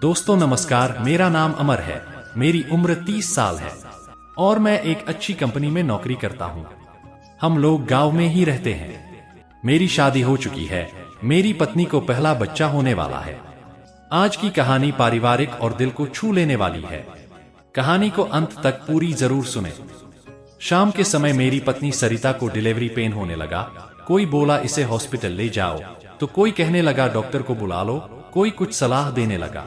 दोस्तों नमस्कार, मेरा नाम अमर है। मेरी उम्र 30 साल है और मैं एक अच्छी कंपनी में नौकरी करता हूँ। हम लोग गांव में ही रहते हैं। मेरी शादी हो चुकी है। मेरी पत्नी को पहला बच्चा होने वाला है। आज की कहानी पारिवारिक और दिल को छू लेने वाली है। कहानी को अंत तक पूरी जरूर सुने। शाम के समय मेरी पत्नी सरिता को डिलीवरी पेन होने लगा। कोई बोला इसे हॉस्पिटल ले जाओ, तो कोई कहने लगा डॉक्टर को बुला लो, कोई कुछ सलाह देने लगा।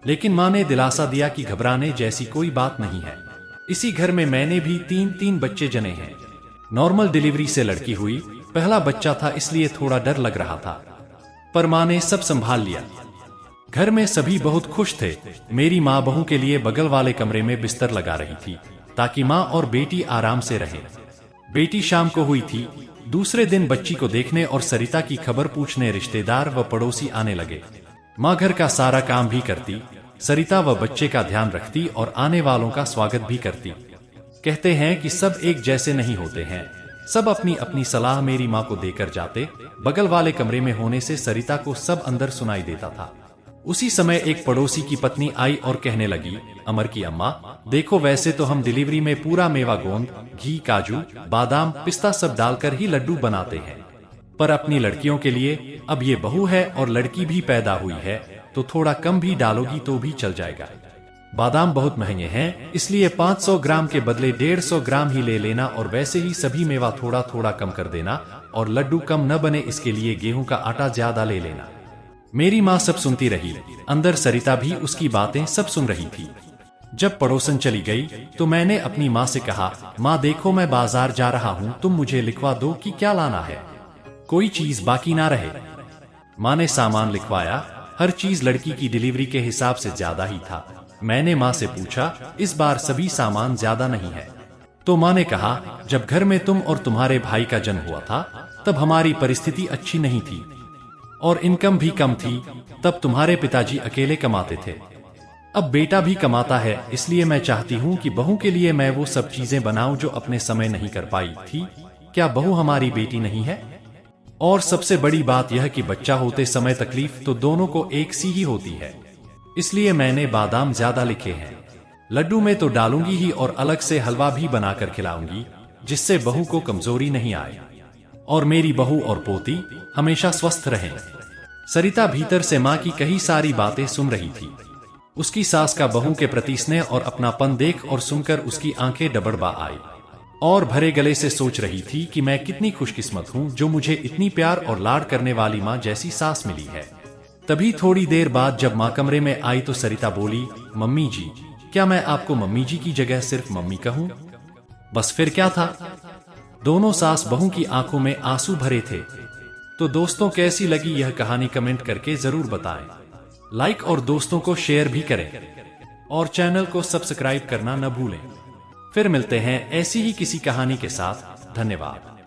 लेकिन माँ ने दिलासा दिया कि घबराने जैसी कोई बात नहीं है। इसी घर में मैंने भी तीन बच्चे जने हैं। नॉर्मल डिलीवरी से लड़की हुई। पहला बच्चा था इसलिए थोड़ा डर लग रहा था, पर माँ ने सब संभाल लिया। घर में सभी बहुत खुश थे। मेरी माँ बहू के लिए बगल वाले कमरे में बिस्तर लगा रही थी ताकि माँ और बेटी आराम से रहे। बेटी शाम को हुई थी। दूसरे दिन बच्ची को देखने और सरिता की खबर पूछने रिश्तेदार व पड़ोसी आने लगे। माँ घर का सारा काम भी करती, सरिता व बच्चे का ध्यान रखती और आने वालों का स्वागत भी करती। कहते हैं कि सब एक जैसे नहीं होते हैं। सब अपनी अपनी सलाह मेरी माँ को देकर जाते। बगल वाले कमरे में होने से सरिता को सब अंदर सुनाई देता था। उसी समय एक पड़ोसी की पत्नी आई और कहने लगी, अमर की अम्मा देखो, वैसे तो हम डिलीवरी में पूरा मेवा गोंद, घी, काजू, बादाम, पिस्ता सब डालकर ही लड्डू बनाते हैं, पर अपनी लड़कियों के लिए अब ये बहू है और लड़की भी पैदा हुई है तो थोड़ा कम भी डालोगी तो भी चल जाएगा। बादाम बहुत महंगे हैं, इसलिए 500 ग्राम के बदले 150 ग्राम ही ले लेना, और वैसे ही सभी मेवा थोड़ा थोड़ा कम कर देना, और लड्डू कम न बने इसके लिए गेहूं का आटा ज्यादा ले लेना। मेरी माँ सब सुनती रही। अंदर सरिता भी उसकी बातें सब सुन रही थी। जब पड़ोसन चली गई तो मैंने अपनी माँ से कहा, माँ देखो मैं बाजार जा रहा हूँ, तुम मुझे लिखवा दो कि क्या लाना है, कोई चीज बाकी ना रहे। माँ ने सामान लिखवाया। हर चीज लड़की की डिलीवरी के हिसाब से ज्यादा ही था। मैंने माँ से पूछा, इस बार सभी सामान ज्यादा नहीं है? तो माँ ने कहा, जब घर में तुम और तुम्हारे भाई का जन्म हुआ था तब हमारी परिस्थिति अच्छी नहीं थी और इनकम भी कम थी। तब तुम्हारे पिताजी अकेले कमाते थे। अब बेटा भी कमाता है, इसलिए मैं चाहती हूँ कि बहू के लिए मैं वो सब चीजें बनाऊं जो अपने समय नहीं कर पाई थी। क्या बहू हमारी बेटी नहीं है? और सबसे बड़ी बात यह कि बच्चा होते समय तकलीफ तो दोनों को एक सी ही होती है, इसलिए मैंने बादाम ज्यादा लिखे हैं। लड्डू में तो डालूंगी ही और अलग से हलवा भी बनाकर खिलाऊंगी, जिससे बहू को कमजोरी नहीं आए और मेरी बहू और पोती हमेशा स्वस्थ रहें। सरिता भीतर से माँ की कही सारी बातें सुन रही थी। उसकी सास का बहू के प्रति स्नेह और अपनापन देख और सुनकर उसकी आंखें डबडबा आई और भरे गले से सोच रही थी कि मैं कितनी खुशकिस्मत हूँ जो मुझे इतनी प्यार और लाड करने वाली माँ जैसी सास मिली है। तभी थोड़ी देर बाद जब माँ कमरे में आई तो सरिता बोली, मम्मी जी, क्या मैं आपको मम्मी जी की जगह सिर्फ मम्मी कहूँ? बस फिर क्या था, दोनों सास बहू की आंखों में आंसू भरे थे। तो दोस्तों कैसी लगी यह कहानी कमेंट करके जरूर बताएं। लाइक और दोस्तों को शेयर भी करें और चैनल को सब्सक्राइब करना न भूलें। फिर मिलते हैं ऐसी ही किसी कहानी के साथ। धन्यवाद।